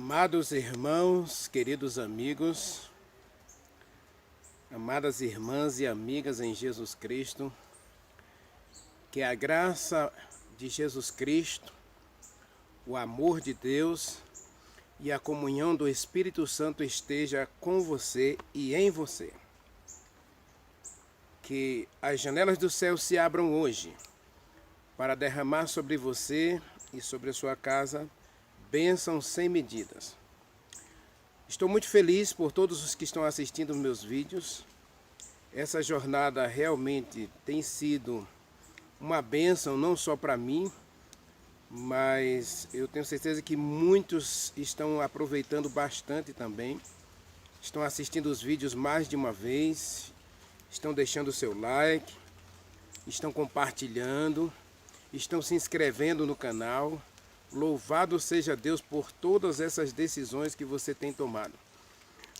Amados irmãos, queridos amigos, amadas irmãs e amigas em Jesus Cristo, que a graça de Jesus Cristo, o amor de Deus e a comunhão do Espírito Santo esteja com você e em você. Que as janelas do céu se abram hoje para derramar sobre você e sobre a sua casa bênçãos sem medidas. Estou muito feliz por todos os que estão assistindo meus vídeos. Essa jornada realmente tem sido uma bênção não só para mim, mas eu tenho certeza que muitos estão aproveitando bastante também. Estão assistindo os vídeos mais de uma vez, estão deixando o seu like, estão compartilhando, estão se inscrevendo no canal. Louvado seja Deus por todas essas decisões que você tem tomado.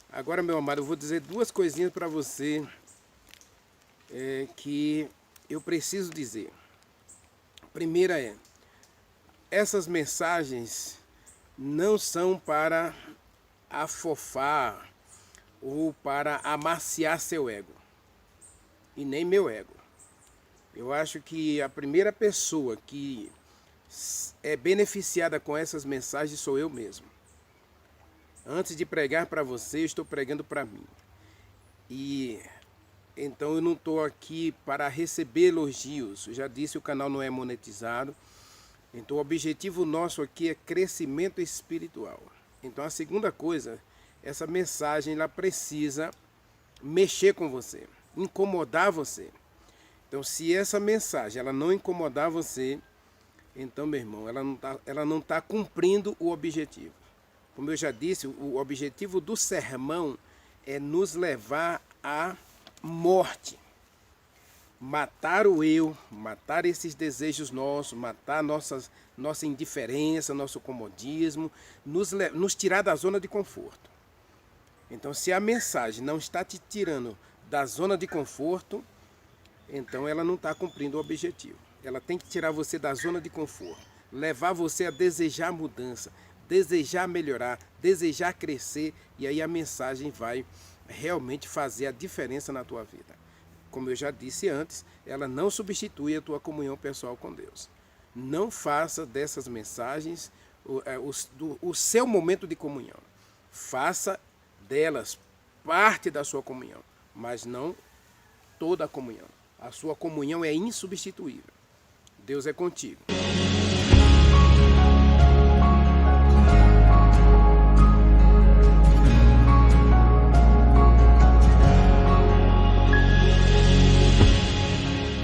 Agora, meu amado, eu vou dizer duas coisinhas para você que eu preciso dizer. A primeira é, essas mensagens não são para afofar ou para amaciar seu ego, e nem meu ego. Eu acho que a primeira pessoa que é beneficiada com essas mensagens sou eu mesmo. Antes de pregar para você, eu estou pregando para mim. E então eu não estou aqui para receber elogios. Eu já disse, o canal não é monetizado. Então o objetivo nosso aqui é crescimento espiritual. Então a segunda coisa, essa mensagem ela precisa mexer com você, incomodar você. Então se essa mensagem ela não incomodar você, então, meu irmão, ela não tá cumprindo o objetivo. Como eu já disse, o objetivo do sermão é nos levar à morte. Matar o eu, matar esses desejos nossos, matar nossa indiferença, nosso comodismo, nos tirar da zona de conforto. Então, se a mensagem não está te tirando da zona de conforto, então ela não está cumprindo o objetivo. Ela tem que tirar você da zona de conforto, levar você a desejar mudança, desejar melhorar, desejar crescer, e aí a mensagem vai realmente fazer a diferença na tua vida. Como eu já disse antes, ela não substitui a tua comunhão pessoal com Deus. Não faça dessas mensagens o seu momento de comunhão. Faça delas parte da sua comunhão, mas não toda a comunhão. A sua comunhão é insubstituível. Deus é contigo.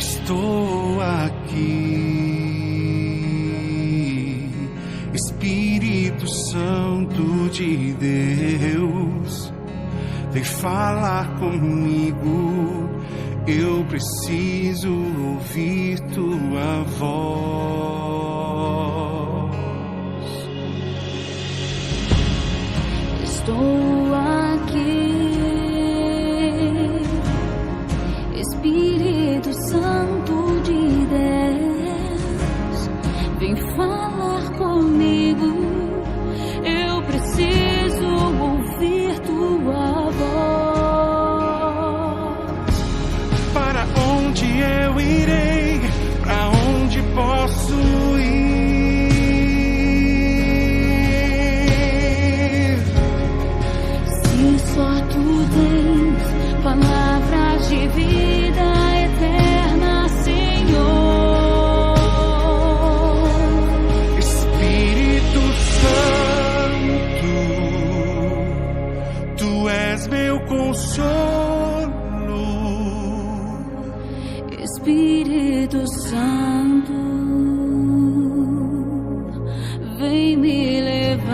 Estou aqui, Espírito Santo de Deus, vem falar comigo. Eu preciso ouvir tua voz. Estou aqui, Espírito Santo de Deus, vem falar comigo. Eu preciso ouvir tua voz. Eu irei, para onde posso ir? Se só tu tens palavras de vida eterna, Senhor. Espírito Santo, tu és meu consolo. Espírito Santo, vem me levar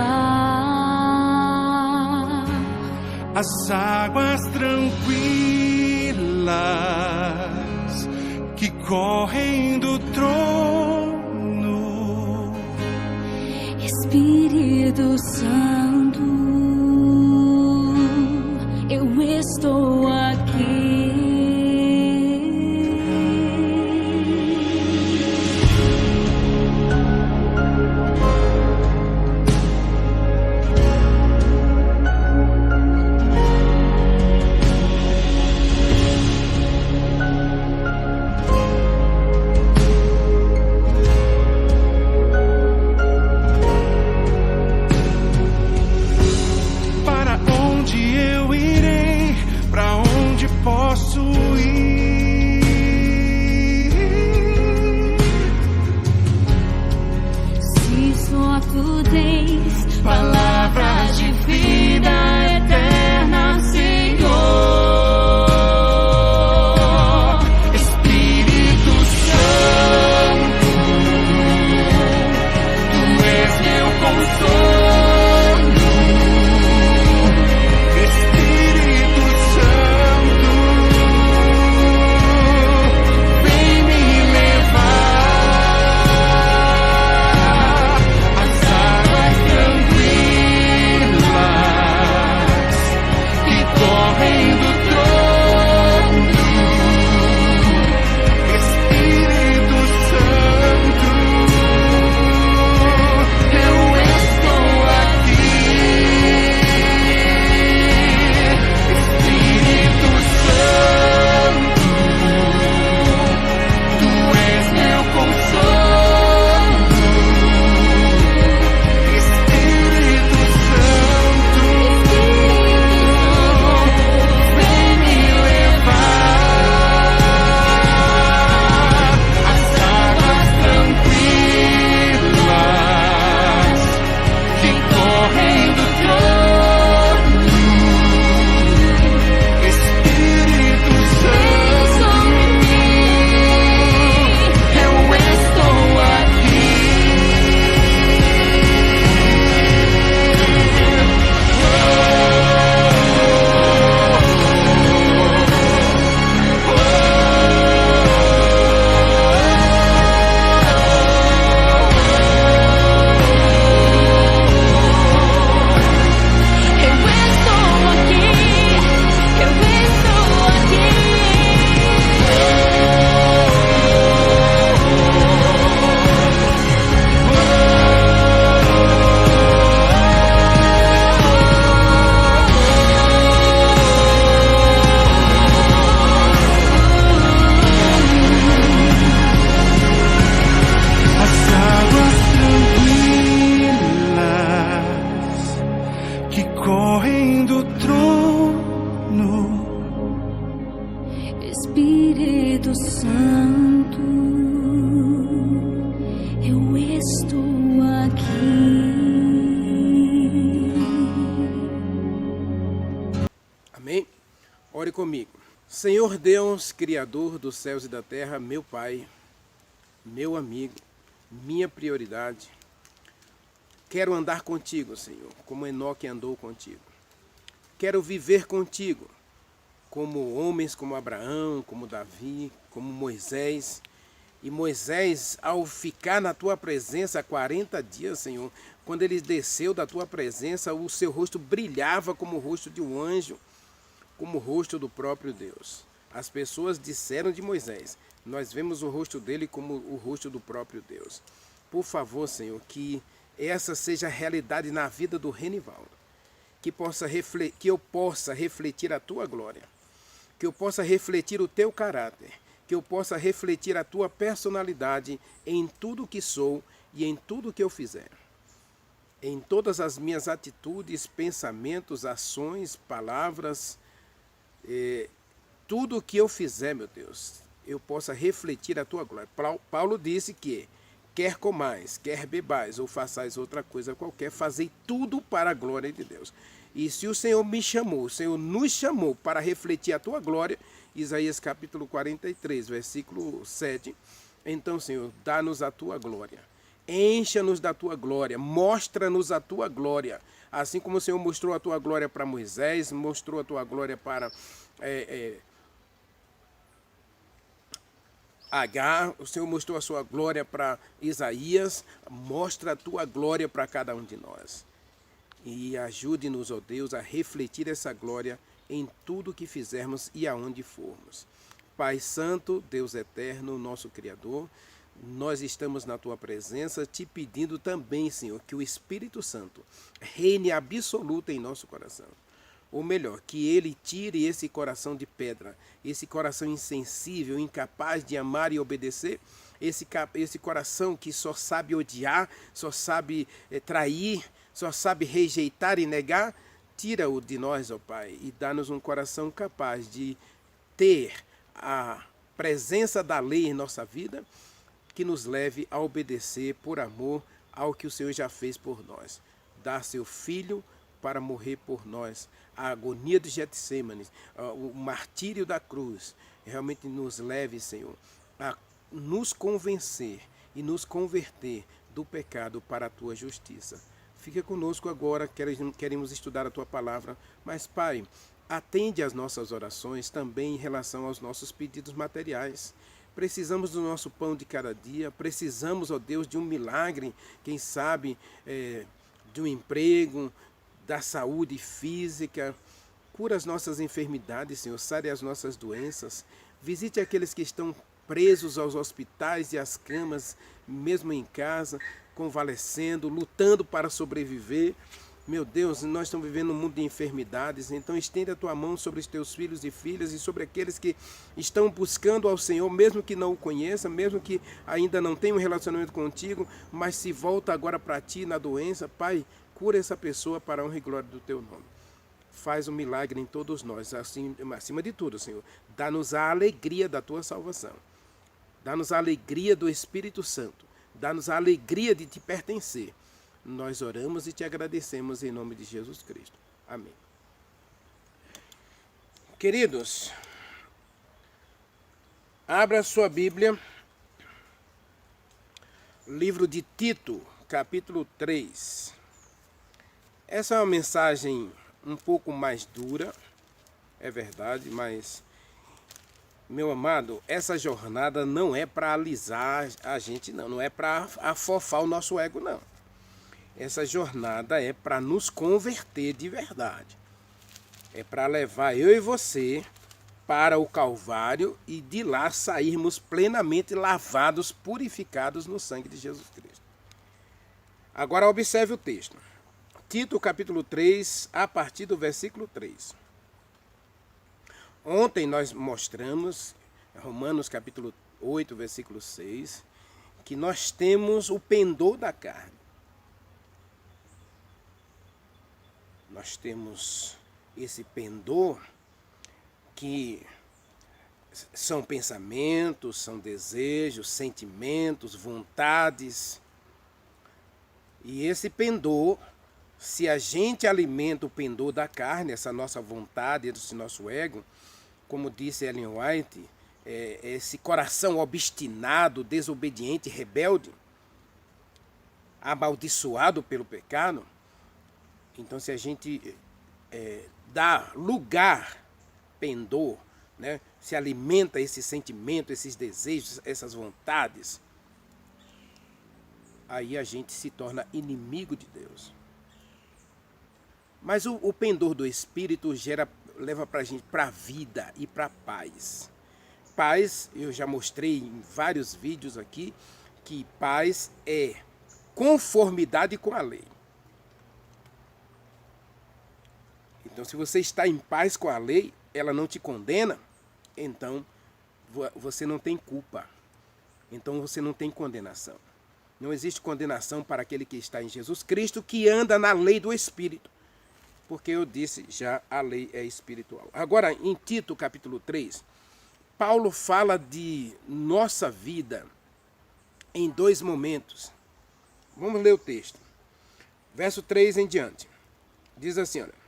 às águas tranquilas que correm do trono. Espírito Santo, eu estou aqui. Espírito Santo, eu estou aqui. Amém? Ore comigo. Senhor Deus, Criador dos céus e da terra, meu Pai, meu amigo, minha prioridade, quero andar contigo, Senhor, como Enoque andou contigo. Quero viver contigo, como homens como Abraão, como Davi, como Moisés. E Moisés, ao ficar na tua presença 40 dias, Senhor, quando ele desceu da tua presença, o seu rosto brilhava como o rosto de um anjo, como o rosto do próprio Deus. As pessoas disseram de Moisés, nós vemos o rosto dele como o rosto do próprio Deus. Por favor, Senhor, que essa seja a realidade na vida do Renivaldo. Que eu possa refletir a tua glória. Que eu possa refletir o teu caráter. Que eu possa refletir a tua personalidade em tudo que sou e em tudo que eu fizer. Em todas as minhas atitudes, pensamentos, ações, palavras, tudo o que eu fizer, meu Deus, eu possa refletir a tua glória. Paulo disse que quer comais, quer bebais ou façais outra coisa qualquer, fazei tudo para a glória de Deus. E se o Senhor me chamou, o Senhor nos chamou para refletir a tua glória, Isaías capítulo 43, versículo 7, então, Senhor, dá-nos a tua glória. Encha-nos da tua glória, mostra-nos a tua glória. Assim como o Senhor mostrou a tua glória para Moisés, mostrou a tua glória para Agar, o Senhor mostrou a sua glória para Isaías, mostra a tua glória para cada um de nós. E ajude-nos, ó Deus, a refletir essa glória em tudo que fizermos e aonde formos. Pai Santo, Deus Eterno, nosso Criador, nós estamos na tua presença te pedindo também, Senhor, que o Espírito Santo reine absoluto em nosso coração. Ou melhor, que ele tire esse coração de pedra, esse coração insensível, incapaz de amar e obedecer, esse coração que só sabe odiar, só sabe trair, só sabe rejeitar e negar. Tira-o de nós, ó Pai, e dá-nos um coração capaz de ter a presença da lei em nossa vida, que nos leve a obedecer por amor ao que o Senhor já fez por nós. Dar seu Filho para morrer por nós. A agonia de Getsêmani, o martírio da cruz, realmente nos leve, Senhor, a nos convencer e nos converter do pecado para a tua justiça. Fica conosco agora, queremos estudar a tua palavra, mas, Pai, atende às nossas orações também em relação aos nossos pedidos materiais. Precisamos do nosso pão de cada dia, precisamos, ó Deus, de um milagre, quem sabe, de um emprego, da saúde física. Cura as nossas enfermidades, Senhor, sare as nossas doenças. Visite aqueles que estão presos aos hospitais e às camas, mesmo em casa, convalescendo, lutando para sobreviver. Meu Deus, nós estamos vivendo um mundo de enfermidades, então estenda a tua mão sobre os teus filhos e filhas e sobre aqueles que estão buscando ao Senhor, mesmo que não o conheçam, mesmo que ainda não tenham um relacionamento contigo, mas se volta agora para ti na doença. Pai, cura essa pessoa para a honra e glória do teu nome. Faz um milagre em todos nós, assim, acima de tudo, Senhor. Dá-nos a alegria da tua salvação. Dá-nos a alegria do Espírito Santo. Dá-nos a alegria de te pertencer. Nós oramos e te agradecemos em nome de Jesus Cristo. Amém. Queridos, abra sua Bíblia, livro de Tito, capítulo 3. Essa é uma mensagem um pouco mais dura, é verdade, mas, meu amado, essa jornada não é para alisar a gente, não é para afofar o nosso ego, não. Essa jornada é para nos converter de verdade. É para levar eu e você para o Calvário e de lá sairmos plenamente lavados, purificados no sangue de Jesus Cristo. Agora observe o texto. Tito capítulo 3, a partir do versículo 3. Ontem nós mostramos, Romanos capítulo 8, versículo 6, que nós temos o pendor da carne. Nós temos esse pendor que São pensamentos, são desejos, sentimentos, vontades. E esse pendor, se a gente alimenta o pendor da carne, essa nossa vontade, esse nosso ego, como disse Ellen White, esse coração obstinado, desobediente, rebelde, amaldiçoado pelo pecado, então se a gente dá lugar, pendor, né, se alimenta esse sentimento, esses desejos, essas vontades, aí a gente se torna inimigo de Deus. Mas o pendor do Espírito leva para a gente para a vida e para a paz. Paz, eu já mostrei em vários vídeos aqui, que paz é conformidade com a lei. Então, se você está em paz com a lei, ela não te condena, então você não tem culpa. Então você não tem condenação. Não existe condenação para aquele que está em Jesus Cristo, que anda na lei do Espírito. Porque eu disse já, a lei é espiritual. Agora, em Tito, capítulo 3, Paulo fala de nossa vida em dois momentos. Vamos ler o texto. Verso 3 em diante. Diz assim, olha.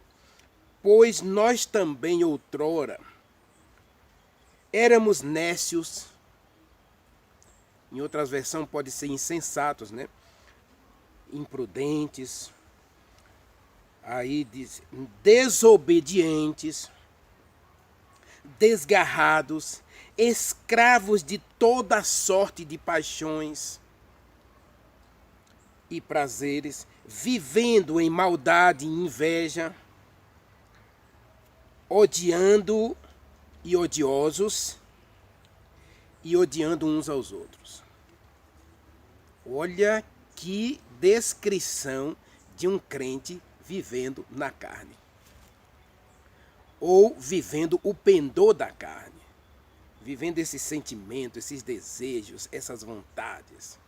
Pois nós também outrora éramos nécios, em outras versões pode ser insensatos, né? Imprudentes, aí diz desobedientes, desgarrados, escravos de toda sorte de paixões e prazeres, vivendo em maldade e inveja, odiando e odiosos e odiando uns aos outros. Olha que descrição de um crente vivendo na carne. Ou vivendo o pendor da carne. Vivendo esses sentimentos, esses desejos, essas vontades.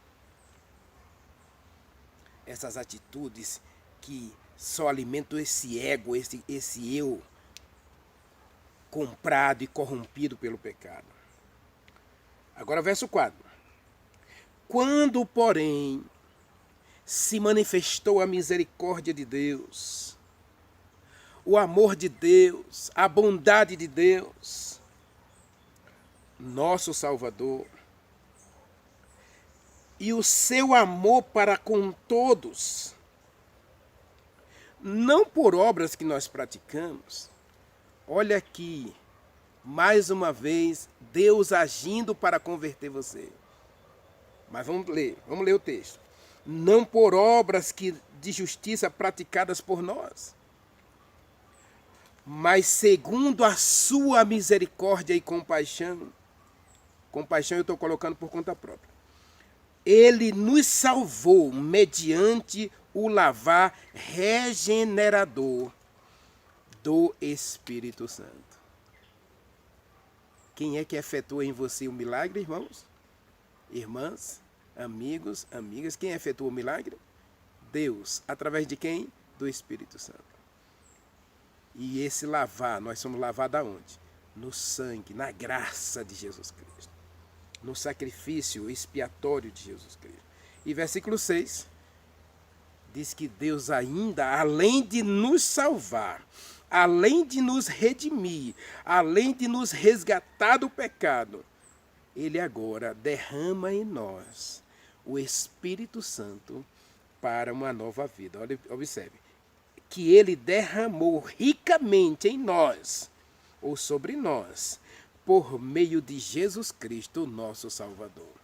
Essas atitudes que só alimentam esse ego, esse eu comprado e corrompido pelo pecado. Agora, verso 4. Quando, porém, se manifestou a misericórdia de Deus, o amor de Deus, a bondade de Deus, nosso Salvador, e o seu amor para com todos, não por obras que nós praticamos. Olha aqui, mais uma vez, Deus agindo para converter você. Mas vamos ler o texto. Não por obras de justiça praticadas por nós, mas segundo a sua misericórdia e compaixão. Compaixão eu estou colocando por conta própria. Ele nos salvou mediante o lavar regenerador do Espírito Santo. Quem é que efetua em você o milagre, irmãos? Irmãs, amigos, amigas, quem efetua o milagre? Deus. Através de quem? Do Espírito Santo. E esse lavar, nós somos lavados aonde? No sangue, na graça de Jesus Cristo. No sacrifício expiatório de Jesus Cristo. E versículo 6 diz que Deus ainda, além de nos salvar, além de nos redimir, além de nos resgatar do pecado, Ele agora derrama em nós o Espírito Santo para uma nova vida. Olha, observe, que Ele derramou ricamente em nós, ou sobre nós, por meio de Jesus Cristo, nosso Salvador.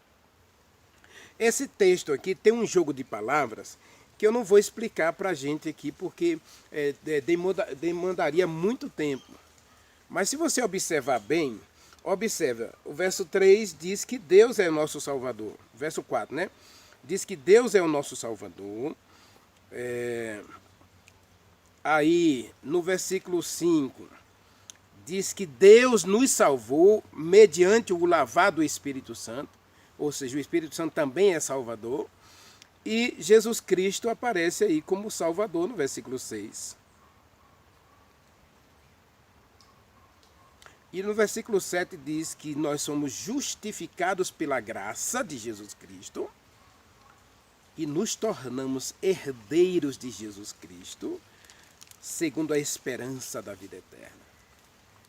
Esse texto aqui tem um jogo de palavras que eu não vou explicar para a gente aqui, porque demandaria muito tempo. Mas se você observar bem, observa, o verso 3 diz que Deus é o nosso Salvador. Verso 4, né? Diz que Deus é o nosso Salvador. Aí, no versículo 5, diz que Deus nos salvou mediante o lavar do Espírito Santo. Ou seja, o Espírito Santo também é Salvador. E Jesus Cristo aparece aí como Salvador no versículo 6. E no versículo 7 diz que nós somos justificados pela graça de Jesus Cristo e nos tornamos herdeiros de Jesus Cristo, segundo a esperança da vida eterna.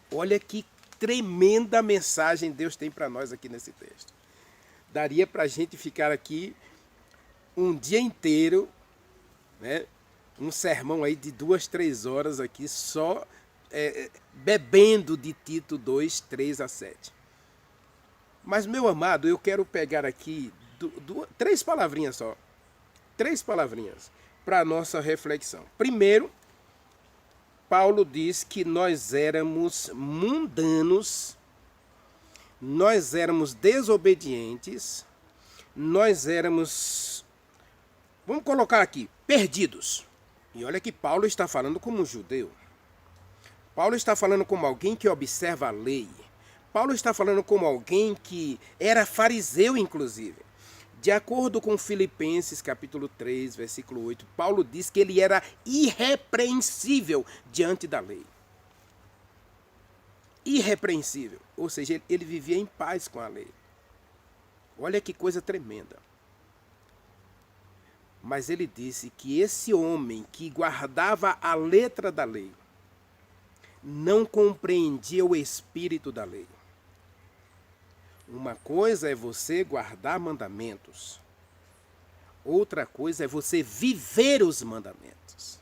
Olha que tremenda mensagem Deus tem para nós aqui nesse texto. Daria para a gente ficar aqui um dia inteiro, né? Um sermão aí de 2, 3 horas aqui só bebendo de Tito 2, 3 a 7. Mas, meu amado, eu quero pegar aqui 3 palavrinhas só. 3 palavrinhas para a nossa reflexão. Primeiro, Paulo diz que nós éramos mundanos, nós éramos desobedientes, nós éramos, vamos colocar aqui, perdidos. E olha que Paulo está falando como um judeu. Paulo está falando como alguém que observa a lei. Paulo está falando como alguém que era fariseu, inclusive. De acordo com Filipenses, capítulo 3, versículo 8, Paulo diz que ele era irrepreensível diante da lei. Irrepreensível. Ou seja, ele vivia em paz com a lei. Olha que coisa tremenda. Mas ele disse que esse homem que guardava a letra da lei não compreendia o espírito da lei. Uma coisa é você guardar mandamentos. Outra coisa é você viver os mandamentos.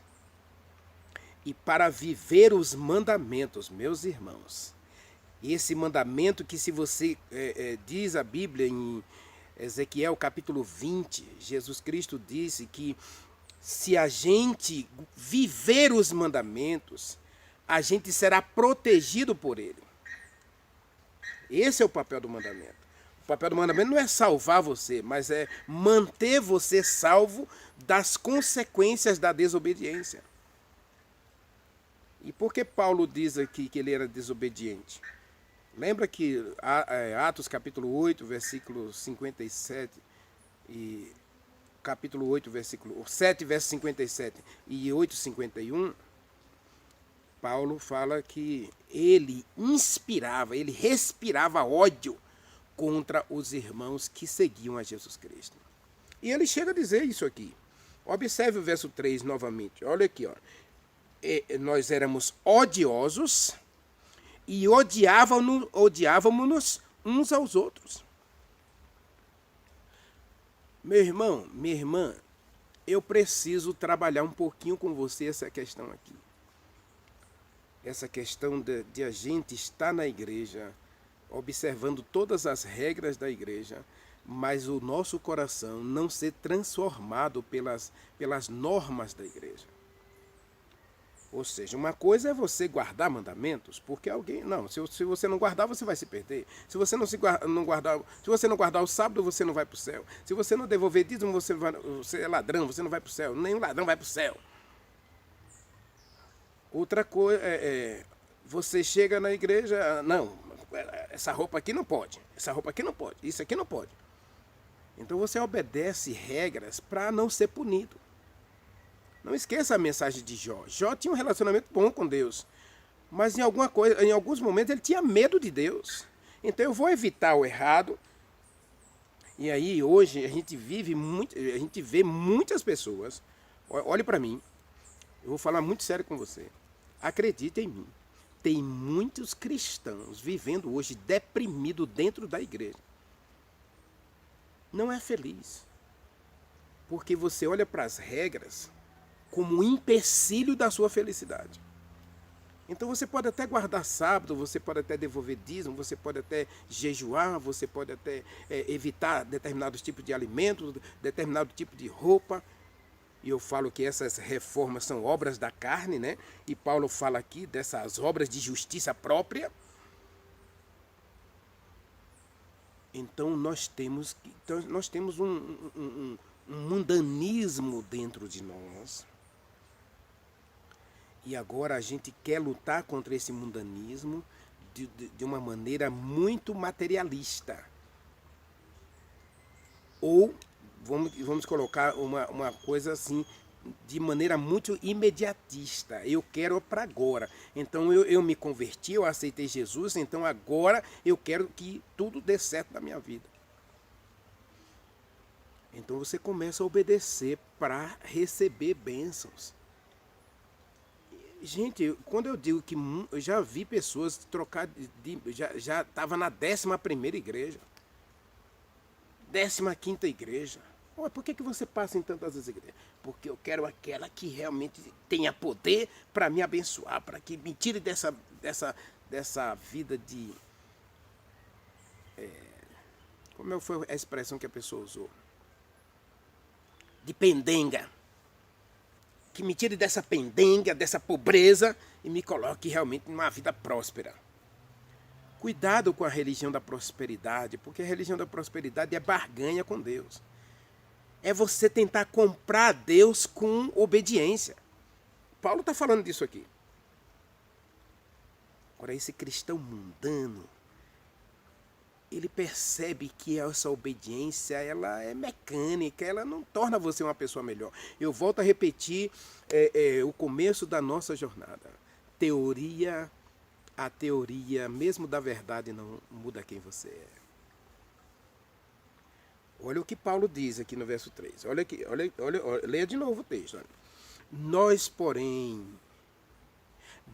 E para viver os mandamentos, meus irmãos, esse mandamento que se você diz a Bíblia em Ezequiel capítulo 20, Jesus Cristo disse que se a gente viver os mandamentos, a gente será protegido por ele. Esse é o papel do mandamento. O papel do mandamento não é salvar você, mas é manter você salvo das consequências da desobediência. E por que Paulo diz aqui que ele era desobediente? Lembra que Atos capítulo 8, versículo 57, e capítulo 8, versículo 7, verso 57 e 8, 51, Paulo fala que ele inspirava, ele respirava ódio contra os irmãos que seguiam a Jesus Cristo. E ele chega a dizer isso aqui. Observe o verso 3 novamente. Olha aqui, ó. Nós éramos odiosos e odiávamos uns aos outros. Meu irmão, minha irmã, eu preciso trabalhar um pouquinho com você essa questão aqui. Essa questão de a gente estar na igreja, observando todas as regras da igreja, mas o nosso coração não ser transformado pelas normas da igreja. Ou seja, uma coisa é você guardar mandamentos, porque alguém... Não, se você não guardar, você vai se perder. Se você não guardar o sábado, você não vai para o céu. Se você não devolver dízimo, você é ladrão, você não vai para o céu. Nenhum ladrão vai para o céu. Outra coisa você chega na igreja, não, essa roupa aqui não pode, essa roupa aqui não pode, isso aqui não pode. Então você obedece regras para não ser punido. Não esqueça a mensagem de Jó. Jó tinha um relacionamento bom com Deus, mas em alguns momentos ele tinha medo de Deus. Então eu vou evitar o errado. E aí hoje a gente vê muitas pessoas. Olhe para mim. Eu vou falar muito sério com você. Acredite em mim. Tem muitos cristãos vivendo hoje deprimido dentro da igreja. Não é feliz. Porque você olha para as regras como um empecilho da sua felicidade. Então você pode até guardar sábado, você pode até devolver dízimo, você pode até jejuar, você pode até evitar determinados tipos de alimentos, determinado tipo de roupa. E eu falo que essas reformas são obras da carne, né? E Paulo fala aqui dessas obras de justiça própria. Então nós temos um mundanismo dentro de nós. E agora a gente quer lutar contra esse mundanismo de uma maneira muito materialista. Ou, vamos colocar uma coisa assim, de maneira muito imediatista. Eu quero para agora. Então eu me converti, eu aceitei Jesus, então agora eu quero que tudo dê certo na minha vida. Então você começa a obedecer para receber bênçãos. Gente, quando eu digo que eu já vi pessoas trocar já estava na 11ª igreja, 15ª igreja. Ué, por que você passa em tantas igrejas? Porque eu quero aquela que realmente tenha poder para me abençoar, para que me tire dessa vida de... como foi a expressão que a pessoa usou? De pendenga. Que me tire dessa pendenga, dessa pobreza e me coloque realmente numa vida próspera. Cuidado com a religião da prosperidade, porque a religião da prosperidade é barganha com Deus. É você tentar comprar Deus com obediência. Paulo está falando disso aqui. Agora, esse cristão mundano, ele percebe que essa obediência ela é mecânica, ela não torna você uma pessoa melhor. Eu volto a repetir o começo da nossa jornada. A teoria, mesmo da verdade, não muda quem você é. Olha o que Paulo diz aqui no verso 3. Olha aqui, olha, leia de novo o texto. Olha. Nós, porém,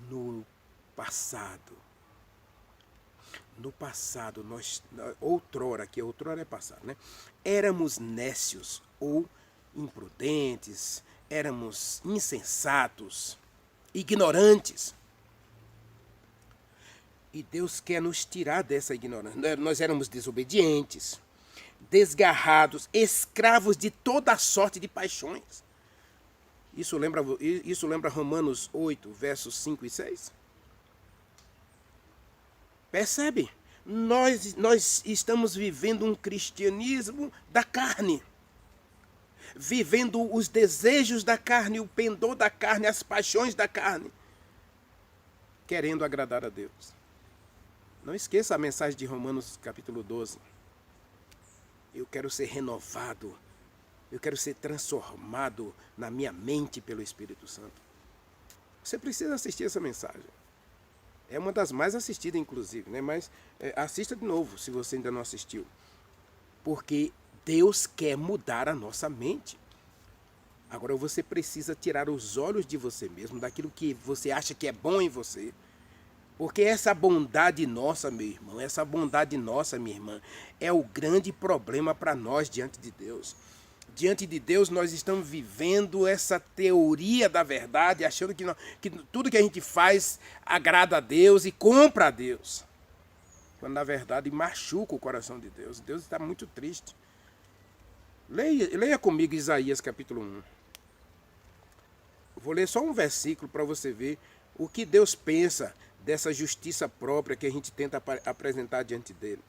no passado, nós, outrora é passado, né? Éramos nécios ou imprudentes, éramos insensatos, ignorantes. E Deus quer nos tirar dessa ignorância. Nós éramos desobedientes, desgarrados, escravos de toda sorte de paixões. Isso lembra Romanos 8, versos 5 e 6? Percebe? Nós estamos vivendo um cristianismo da carne. Vivendo os desejos da carne, o pendor da carne, as paixões da carne. Querendo agradar a Deus. Não esqueça a mensagem de Romanos capítulo 12. Eu quero ser renovado. Eu quero ser transformado na minha mente pelo Espírito Santo. Você precisa assistir essa mensagem. É uma das mais assistidas, inclusive, né? Mas assista de novo, se você ainda não assistiu. Porque Deus quer mudar a nossa mente. Agora você precisa tirar os olhos de você mesmo, daquilo que você acha que é bom em você. Porque essa bondade nossa, meu irmão, essa bondade nossa, minha irmã, é o grande problema para nós diante de Deus. Diante de Deus, nós estamos vivendo essa teoria da verdade, achando que tudo que a gente faz agrada a Deus e compra a Deus. Quando, na verdade, machuca o coração de Deus. Deus está muito triste. Leia comigo Isaías capítulo 1. Vou ler só um versículo para você ver o que Deus pensa dessa justiça própria que a gente tenta apresentar diante dele.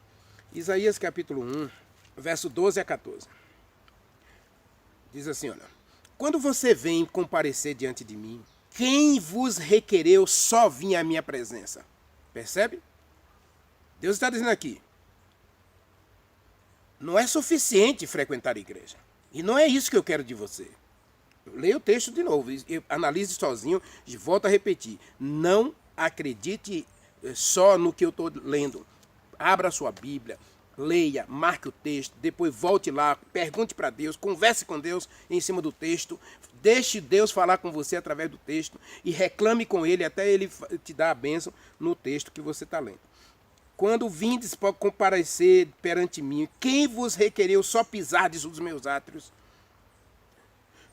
Isaías capítulo 1, verso 12 a 14. Diz assim, olha. Quando você vem comparecer diante de mim, quem vos requereu só vir à minha presença? Percebe? Deus está dizendo aqui. Não é suficiente frequentar a igreja. E não é isso que eu quero de você. Leia o texto de novo, analise sozinho e volto a repetir. Não acredite só no que eu estou lendo. Abra a sua Bíblia, leia, marque o texto, depois volte lá, pergunte para Deus, converse com Deus em cima do texto, deixe Deus falar com você através do texto e reclame com Ele até Ele te dar a bênção no texto que você está lendo. Quando vindes para comparecer perante mim, quem vos requereu só pisardes os meus átrios?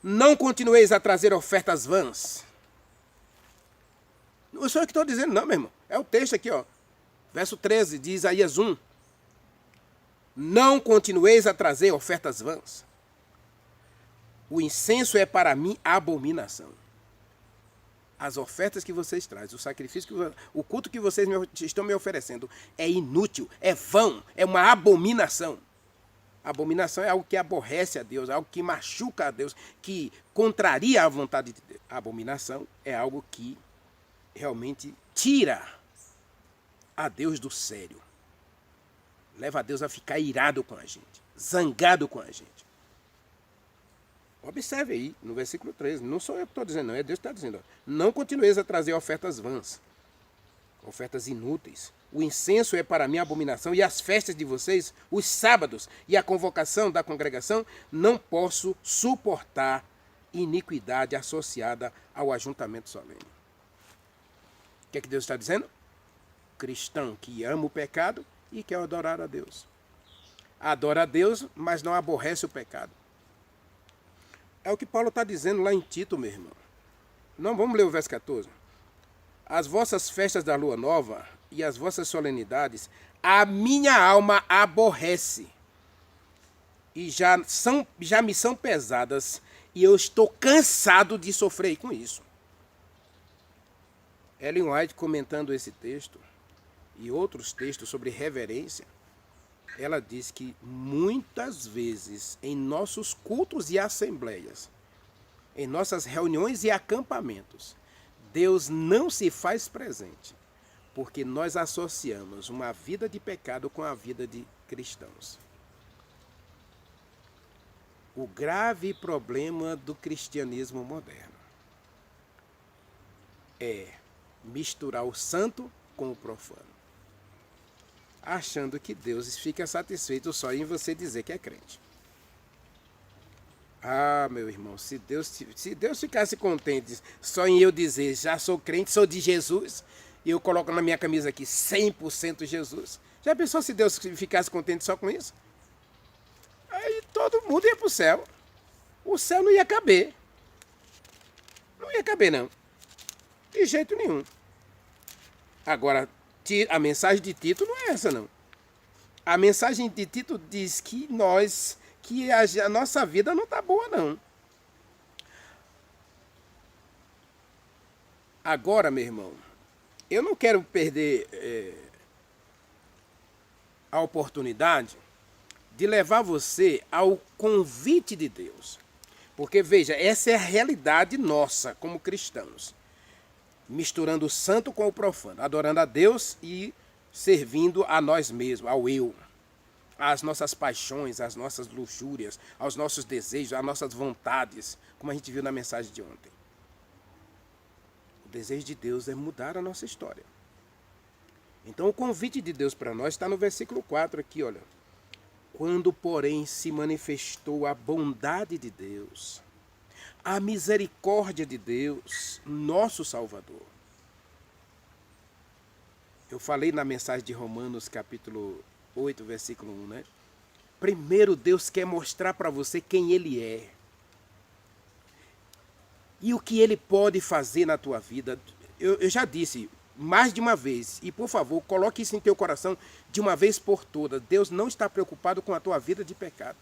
Não continueis a trazer ofertas vãs. Não sou eu que estou dizendo, não, meu irmão. É o texto aqui, ó. Verso 13 de Isaías 1. Não continueis a trazer ofertas vãs. O incenso é para mim abominação. As ofertas que vocês trazem, o sacrifício, o culto que vocês estão me oferecendo é inútil, é vão, é uma abominação. Abominação é algo que aborrece a Deus, algo que machuca a Deus, que contraria a vontade de Deus. A abominação é algo que realmente tira a Deus do sério. Leva a Deus a ficar irado com a gente, zangado com a gente. Observe aí, no versículo 13. Não sou eu que estou dizendo, não. É Deus que está dizendo. Não continueis a trazer ofertas vãs, ofertas inúteis. O incenso é para mim abominação, e as festas de vocês, os sábados e a convocação da congregação, não posso suportar iniquidade associada ao ajuntamento solene. O que é que Deus está dizendo? Cristão que ama o pecado e quer adorar a Deus. Adora a Deus, mas não aborrece o pecado. É o que Paulo está dizendo lá em Tito, meu irmão. Não, vamos ler o verso 14. As vossas festas da lua nova e as vossas solenidades, a minha alma aborrece. E já me são pesadas, e eu estou cansado de sofrer com isso. Ellen White, comentando esse texto e outros textos sobre reverência, ela diz que muitas vezes em nossos cultos e assembleias, em nossas reuniões e acampamentos, Deus não se faz presente, porque nós associamos uma vida de pecado com a vida de cristãos. O grave problema do cristianismo moderno é misturar o santo com o profano, achando que Deus fica satisfeito só em você dizer que é crente. Ah, meu irmão, se Deus ficasse contente só em eu dizer, já sou crente, sou de Jesus, e eu coloco na minha camisa aqui 100% Jesus, já pensou se Deus ficasse contente só com isso? Aí todo mundo ia para o céu. O céu não ia caber. Não ia caber, não. De jeito nenhum. Agora, a mensagem de Tito não é essa, não. A mensagem de Tito diz que a nossa vida não está boa, não. Agora, meu irmão, eu não quero perder a oportunidade de levar você ao convite de Deus. Porque, veja, essa é a realidade nossa como cristãos. Misturando o santo com o profano, adorando a Deus e servindo a nós mesmos, ao eu, às nossas paixões, às nossas luxúrias, aos nossos desejos, às nossas vontades, como a gente viu na mensagem de ontem. O desejo de Deus é mudar a nossa história. Então o convite de Deus para nós está no versículo 4 aqui, olha. Quando, porém, se manifestou a bondade de Deus, a misericórdia de Deus, nosso Salvador. Eu falei na mensagem de Romanos, capítulo 8, versículo 1, né? Primeiro, Deus quer mostrar para você quem Ele é. E o que Ele pode fazer na tua vida. Eu já disse mais de uma vez, e por favor, coloque isso em teu coração de uma vez por todas. Deus não está preocupado com a tua vida de pecado.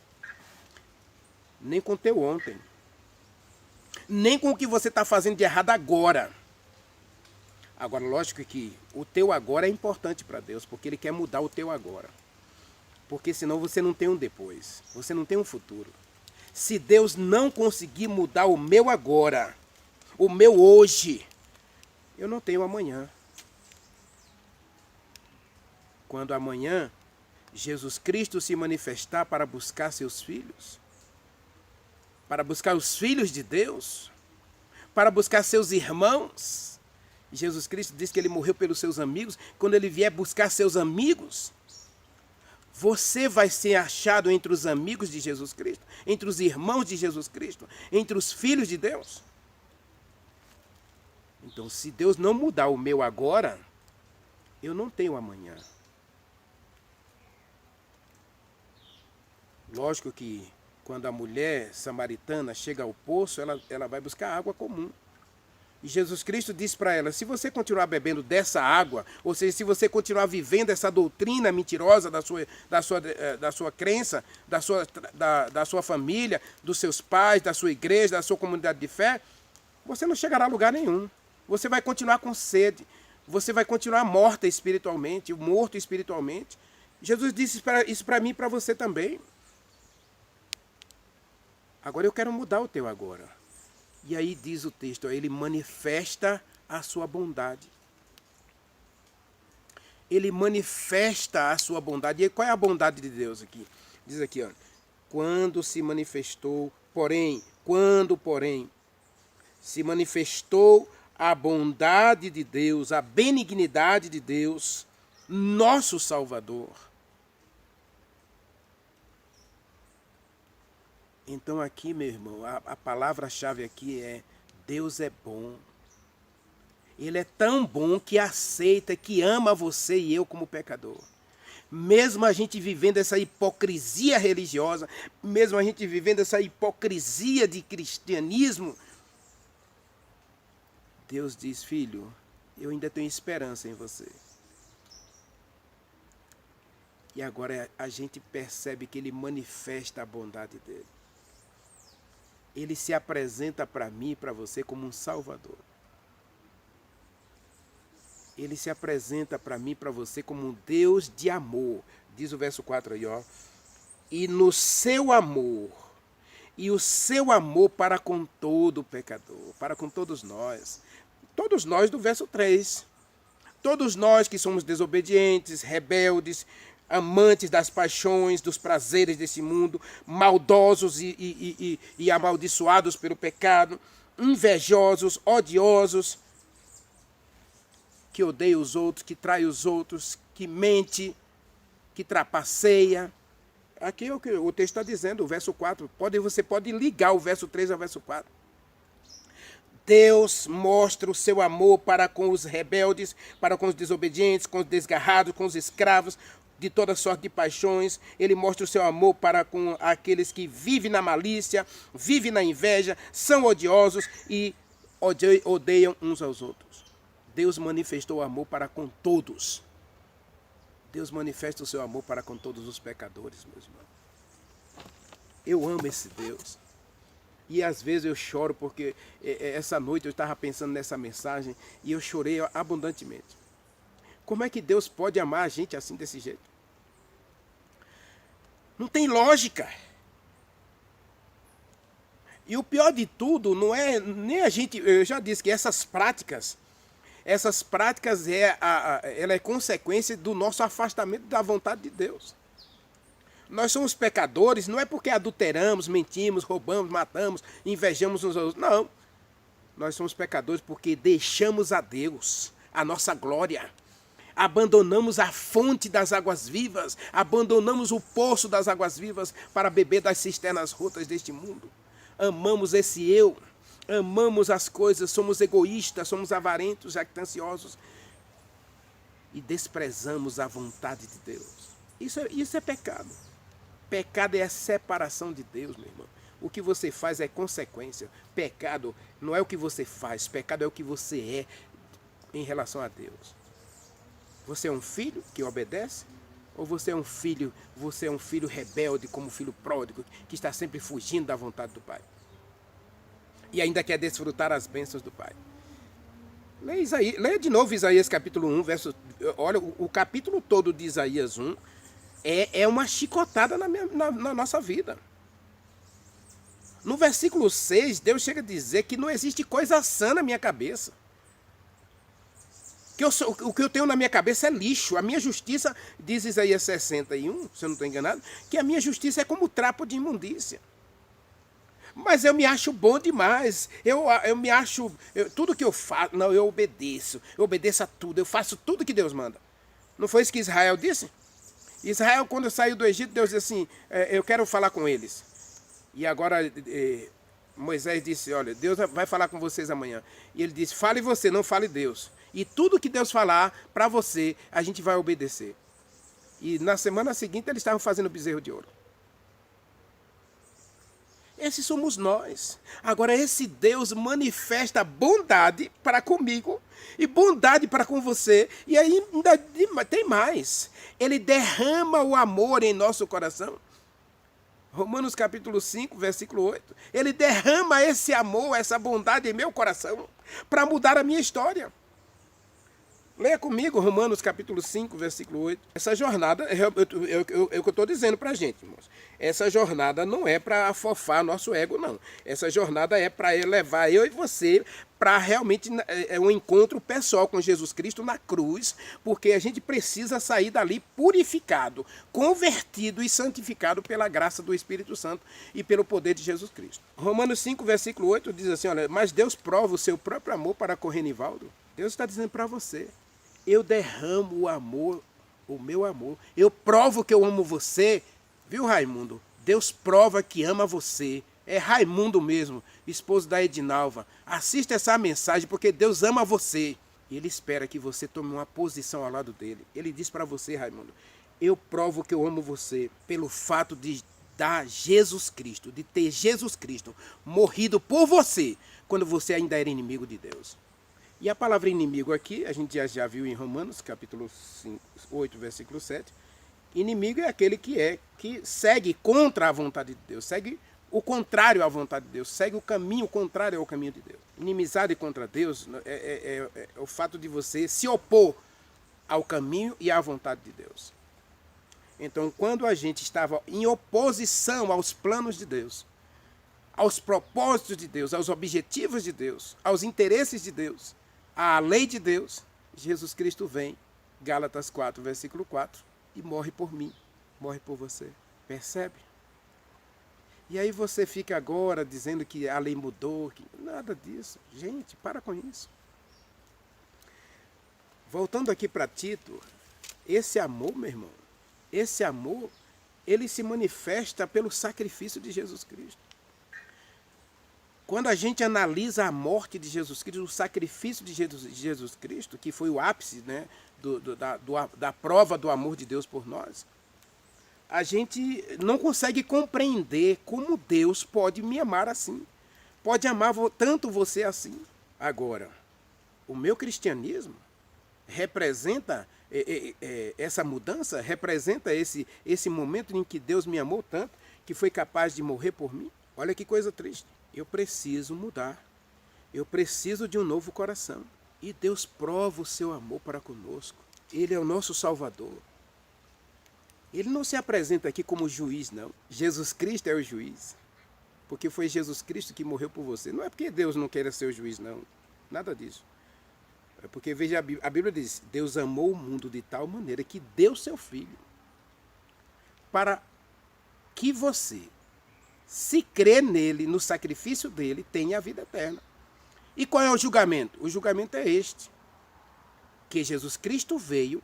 Nem com o teu ontem. Nem com o que você está fazendo de errado agora. Agora, lógico que o teu agora é importante para Deus, porque Ele quer mudar o teu agora. Porque senão você não tem um depois, você não tem um futuro. Se Deus não conseguir mudar o meu agora, o meu hoje, eu não tenho amanhã. Quando amanhã Jesus Cristo se manifestar para buscar seus filhos, para buscar os filhos de Deus, para buscar seus irmãos. Jesus Cristo diz que Ele morreu pelos seus amigos. Quando Ele vier buscar seus amigos, você vai ser achado entre os amigos de Jesus Cristo, entre os irmãos de Jesus Cristo, entre os filhos de Deus. Então, se Deus não mudar o meu agora, eu não tenho amanhã. Lógico que quando a mulher samaritana chega ao poço, ela vai buscar água comum. E Jesus Cristo disse para ela, se você continuar bebendo dessa água, ou seja, se você continuar vivendo essa doutrina mentirosa da sua crença, da sua família, dos seus pais, da sua igreja, da sua comunidade de fé, você não chegará a lugar nenhum. Você vai continuar com sede. Você vai continuar morto espiritualmente. Jesus disse isso para mim e para você também. Agora eu quero mudar o teu agora. E aí diz o texto, Ele manifesta a sua bondade. Ele manifesta a sua bondade. E qual é a bondade de Deus aqui? Diz aqui, ó, quando se manifestou, porém, Quando, porém, se manifestou a bondade de Deus, a benignidade de Deus, nosso Salvador. Então aqui, meu irmão, a palavra-chave aqui é: Deus é bom. Ele é tão bom que aceita, que ama você e eu como pecador. Mesmo a gente vivendo essa hipocrisia religiosa, mesmo a gente vivendo essa hipocrisia de cristianismo, Deus diz: filho, eu ainda tenho esperança em você. E agora a gente percebe que ele manifesta a bondade dele. Ele se apresenta para mim e para você como um Salvador. Ele se apresenta para mim e para você como um Deus de amor. Diz o verso 4 aí, ó. E no seu amor, e o seu amor para com todo pecador, para com todos nós do verso 3. Todos nós que somos desobedientes, rebeldes, amantes das paixões, dos prazeres desse mundo, maldosos e amaldiçoados pelo pecado, invejosos, odiosos, que odeia os outros, que trai os outros, que mente, que trapaceia. Aqui é o que o texto está dizendo, o verso 4. Você pode ligar o verso 3 ao verso 4. Deus mostra o seu amor para com os rebeldes, para com os desobedientes, com os desgarrados, com os escravos de toda sorte de paixões. Ele mostra o seu amor para com aqueles que vivem na malícia, vivem na inveja, são odiosos e odeiam uns aos outros. Deus manifestou o amor para com todos. Deus manifesta o seu amor para com todos os pecadores, meus irmãos. Eu amo esse Deus. E às vezes eu choro porque essa noite eu estava pensando nessa mensagem e eu chorei abundantemente. Como é que Deus pode amar a gente assim, desse jeito? Não tem lógica. E o pior de tudo não é nem a gente... Eu já disse que essas práticas ela é consequência do nosso afastamento da vontade de Deus. Nós somos pecadores, não é porque adulteramos, mentimos, roubamos, matamos, invejamos uns aos outros. Não. Nós somos pecadores porque deixamos a Deus, a nossa glória. Abandonamos a fonte das águas vivas, abandonamos o poço das águas vivas para beber das cisternas rotas deste mundo. Amamos esse eu, amamos as coisas, somos egoístas, somos avarentos, jactanciosos e desprezamos a vontade de Deus. Isso é pecado. Pecado é a separação de Deus, meu irmão. O que você faz é consequência. Pecado não é o que você faz, pecado é o que você é em relação a Deus. Você é um filho que obedece? Ou você é um filho rebelde, como o filho pródigo, que está sempre fugindo da vontade do Pai? E ainda quer desfrutar as bênçãos do Pai. Leia de novo Isaías capítulo 1, olha, o capítulo todo de Isaías 1 é uma chicotada na nossa vida. No versículo 6, Deus chega a dizer que não existe coisa sã na minha cabeça. O que eu tenho na minha cabeça é lixo. A minha justiça, diz Isaías 61, se eu não estou enganado, que a minha justiça é como trapo de imundícia. Mas eu me acho bom demais. Eu me acho... tudo que eu faço... Não, eu obedeço. Eu obedeço a tudo. Eu faço tudo que Deus manda. Não foi isso que Israel disse? Israel, quando saiu do Egito, Deus disse assim, eu quero falar com eles. E agora Moisés disse, olha, Deus vai falar com vocês amanhã. E ele disse, fale você, não fale Deus. E tudo que Deus falar para você, a gente vai obedecer. E na semana seguinte eles estavam fazendo bezerro de ouro. Esses somos nós. Agora esse Deus manifesta bondade para comigo e bondade para com você. E aí ainda tem mais. Ele derrama o amor em nosso coração. Romanos capítulo 5, versículo 8. Ele derrama esse amor, essa bondade em meu coração para mudar a minha história. Leia comigo Romanos capítulo 5, versículo 8. Essa jornada, é o que eu estou dizendo para a gente, irmãos. Essa jornada não é para afofar nosso ego, não. Essa jornada é para levar eu e você para realmente um encontro pessoal com Jesus Cristo na cruz, porque a gente precisa sair dali purificado, convertido e santificado pela graça do Espírito Santo e pelo poder de Jesus Cristo. Romanos 5, versículo 8 diz assim, olha, mas Deus prova o seu próprio amor para com Renivaldo. Deus está dizendo para você, eu derramo o amor, o meu amor. Eu provo que eu amo você. Viu, Raimundo? Deus prova que ama você. É Raimundo mesmo, esposo da Edinalva. Assista essa mensagem porque Deus ama você. E Ele espera que você tome uma posição ao lado dele. Ele diz para você, Raimundo, eu provo que eu amo você pelo fato de dar Jesus Cristo, de ter Jesus Cristo morrido por você, quando você ainda era inimigo de Deus. E a palavra inimigo aqui, a gente já viu em Romanos, capítulo 8, versículo 7. Inimigo é aquele que segue contra a vontade de Deus, segue o contrário à vontade de Deus, segue o caminho contrário ao caminho de Deus. Inimizade contra Deus é o fato de você se opor ao caminho e à vontade de Deus. Então, quando a gente estava em oposição aos planos de Deus, aos propósitos de Deus, aos objetivos de Deus, aos interesses de Deus, à lei de Deus, Jesus Cristo vem, Gálatas 4, versículo 4, e morre por mim, morre por você. Percebe? E aí você fica agora dizendo que a lei mudou, que nada disso. Gente, para com isso. Voltando aqui para Tito, esse amor, meu irmão, esse amor, ele se manifesta pelo sacrifício de Jesus Cristo. Quando a gente analisa a morte de Jesus Cristo, o sacrifício de Jesus Cristo, que foi o ápice, né, da prova do amor de Deus por nós, a gente não consegue compreender como Deus pode me amar assim. Pode amar tanto você assim. Agora, o meu cristianismo representa essa mudança, representa esse momento em que Deus me amou tanto, que foi capaz de morrer por mim. Olha que coisa triste. Eu preciso mudar. Eu preciso de um novo coração. E Deus prova o seu amor para conosco. Ele é o nosso Salvador. Ele não se apresenta aqui como juiz, não. Jesus Cristo é o juiz. Porque foi Jesus Cristo que morreu por você. Não é porque Deus não queira ser o juiz, não. Nada disso. É porque, veja, a Bíblia diz, Deus amou o mundo de tal maneira que deu seu Filho para que você, se crer nele, no sacrifício dele, tenha a vida eterna. E qual é o julgamento? O julgamento é este, que Jesus Cristo veio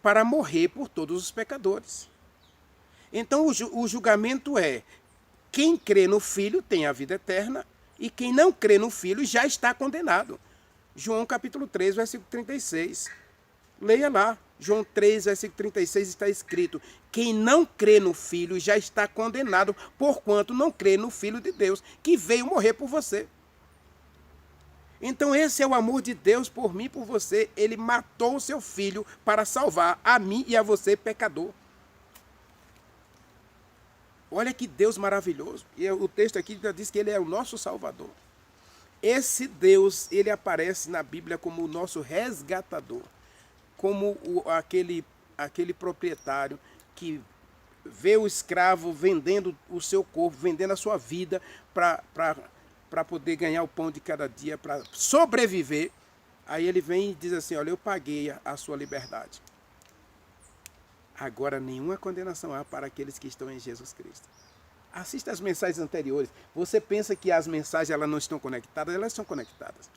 para morrer por todos os pecadores. Então o julgamento é, quem crê no Filho tem a vida eterna, e quem não crê no Filho já está condenado. João capítulo 3, versículo 36. Leia lá, João 3, versículo 36 está escrito, quem não crê no Filho já está condenado, porquanto não crê no Filho de Deus, que veio morrer por você. Então esse é o amor de Deus por mim e por você. Ele matou o seu Filho para salvar a mim e a você, pecador. Olha que Deus maravilhoso. E o texto aqui já diz que Ele é o nosso Salvador. Esse Deus, Ele aparece na Bíblia como o nosso resgatador. Como aquele proprietário que vê o escravo vendendo o seu corpo, vendendo a sua vida para poder ganhar o pão de cada dia, para sobreviver. Aí ele vem e diz assim, olha, eu paguei a sua liberdade. Agora nenhuma condenação há para aqueles que estão em Jesus Cristo. Assista as mensagens anteriores. Você pensa que as mensagens elas não estão conectadas? Elas estão conectadas.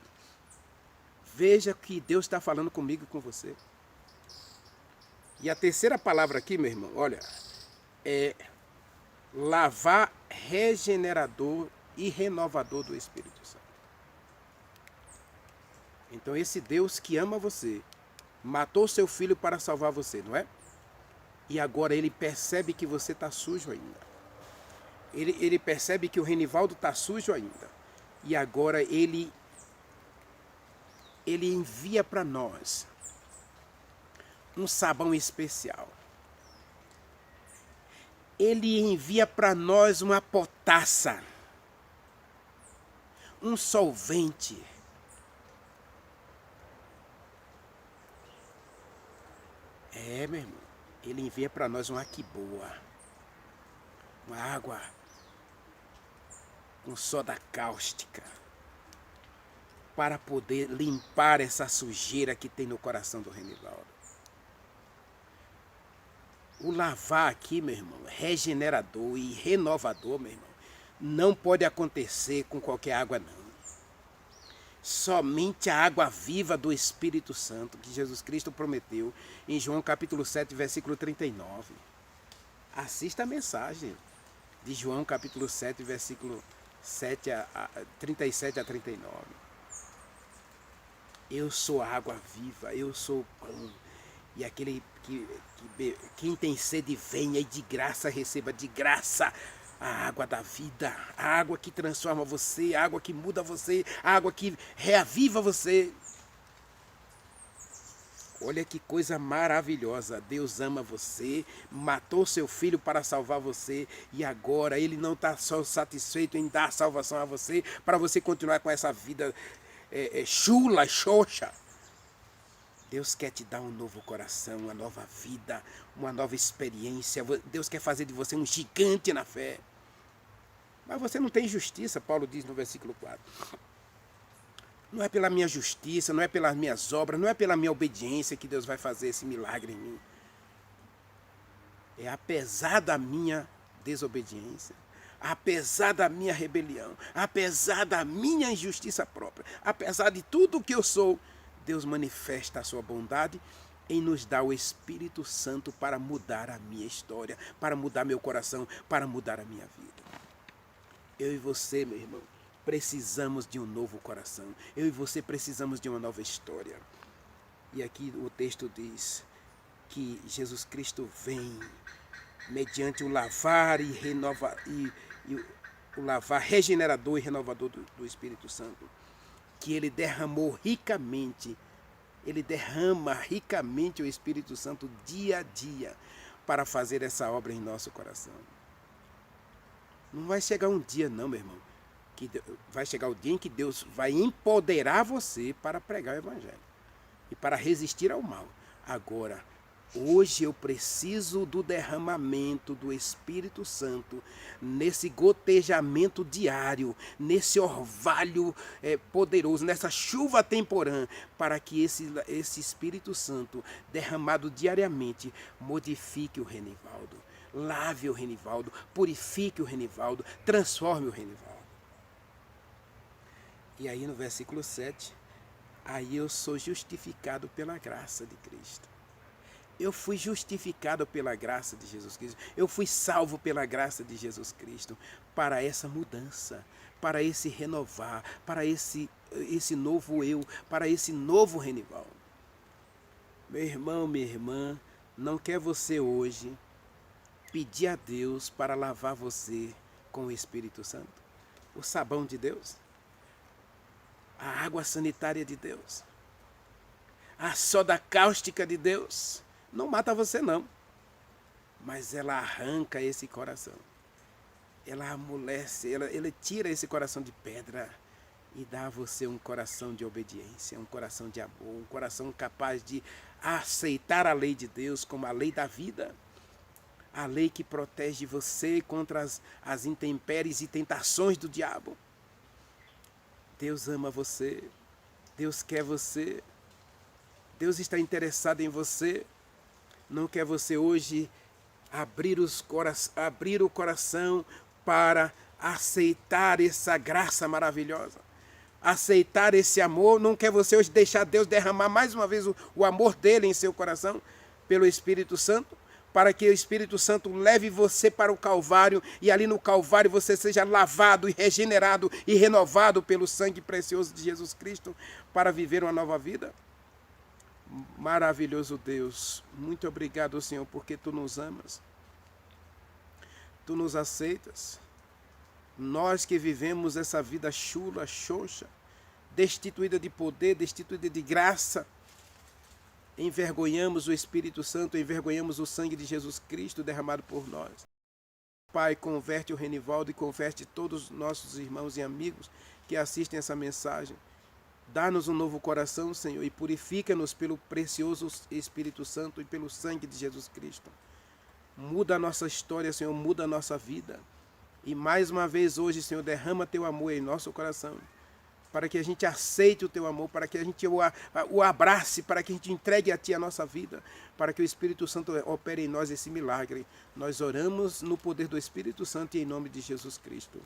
Veja que Deus está falando comigo e com você. E a terceira palavra aqui, meu irmão, olha, é lavar regenerador e renovador do Espírito Santo. Então esse Deus que ama você, matou seu filho para salvar você, não é? E agora ele percebe que você está sujo ainda. Ele percebe que o Renivaldo está sujo ainda. E agora ele envia para nós um sabão especial. Ele envia para nós uma potassa, um solvente, meu irmão, ele envia para nós uma água boa, uma água com soda cáustica, para poder limpar essa sujeira que tem no coração do Renivaldo. O lavar aqui, meu irmão, regenerador e renovador, meu irmão, não pode acontecer com qualquer água, não. Somente a água viva do Espírito Santo, que Jesus Cristo prometeu em João capítulo 7, versículo 39. Assista a mensagem de João capítulo 7, versículo 37 a 39. Eu sou a água viva, eu sou o pão. E aquele quem tem sede venha e de graça receba, de graça, a água da vida, a água que transforma você, a água que muda você, a água que reaviva você. Olha que coisa maravilhosa. Deus ama você, matou seu filho para salvar você e agora ele não está só satisfeito em dar salvação a você, para você continuar com essa vida chula, xoxa. Deus quer te dar um novo coração, uma nova vida, uma nova experiência. Deus quer fazer de você um gigante na fé. Mas você não tem justiça, Paulo diz no versículo 4. Não é pela minha justiça, não é pelas minhas obras, não é pela minha obediência que Deus vai fazer esse milagre em mim. É apesar da minha desobediência, apesar da minha rebelião, apesar da minha injustiça própria, apesar de tudo que eu sou, Deus manifesta a sua bondade em nos dar o Espírito Santo para mudar a minha história, para mudar meu coração, para mudar a minha vida. Eu e você, meu irmão, precisamos de um novo coração. Eu e você precisamos de uma nova história. E aqui o texto diz que Jesus Cristo vem mediante o lavar e o lavar regenerador e renovador do Espírito Santo, que ele derramou ricamente, ele derrama ricamente o Espírito Santo dia a dia para fazer essa obra em nosso coração. Não vai chegar um dia não, meu irmão, que vai chegar o dia em que Deus vai empoderar você para pregar o Evangelho e para resistir ao mal. Agora, hoje eu preciso do derramamento do Espírito Santo, nesse gotejamento diário, nesse orvalho poderoso, nessa chuva temporã, para que esse Espírito Santo, derramado diariamente, modifique o Renivaldo, lave o Renivaldo, purifique o Renivaldo, transforme o Renivaldo. E aí no versículo 7, aí eu sou justificado pela graça de Cristo. Eu fui justificado pela graça de Jesus Cristo. Eu fui salvo pela graça de Jesus Cristo para essa mudança, para esse renovar, para esse novo eu, para esse novo Renivaldo. Meu irmão, minha irmã, não quer você hoje pedir a Deus para lavar você com o Espírito Santo? O sabão de Deus? A água sanitária de Deus? A soda cáustica de Deus? Não mata você não, mas ela arranca esse coração, ela amolece, ela tira esse coração de pedra e dá a você um coração de obediência, um coração de amor, um coração capaz de aceitar a lei de Deus como a lei da vida, a lei que protege você contra as intempéries e tentações do diabo. Deus ama você, Deus quer você, Deus está interessado em você. Não quer você hoje abrir o coração para aceitar essa graça maravilhosa, aceitar esse amor? Não quer você hoje deixar Deus derramar mais uma vez o amor dele em seu coração pelo Espírito Santo, para que o Espírito Santo leve você para o Calvário e ali no Calvário você seja lavado e regenerado e renovado pelo sangue precioso de Jesus Cristo para viver uma nova vida? Maravilhoso Deus, muito obrigado, Senhor, porque Tu nos amas, Tu nos aceitas. Nós que vivemos essa vida chula, xoxa, destituída de poder, destituída de graça, envergonhamos o Espírito Santo, envergonhamos o sangue de Jesus Cristo derramado por nós. Pai, converte o Renivaldo e converte todos os nossos irmãos e amigos que assistem essa mensagem, Dá-nos um novo coração, Senhor, e purifica-nos pelo precioso Espírito Santo e pelo sangue de Jesus Cristo. Muda a nossa história, Senhor, muda a nossa vida. E mais uma vez hoje, Senhor, derrama Teu amor em nosso coração, para que a gente aceite o Teu amor, para que a gente o abrace, para que a gente entregue a Ti a nossa vida, para que o Espírito Santo opere em nós esse milagre. Nós oramos no poder do Espírito Santo e em nome de Jesus Cristo.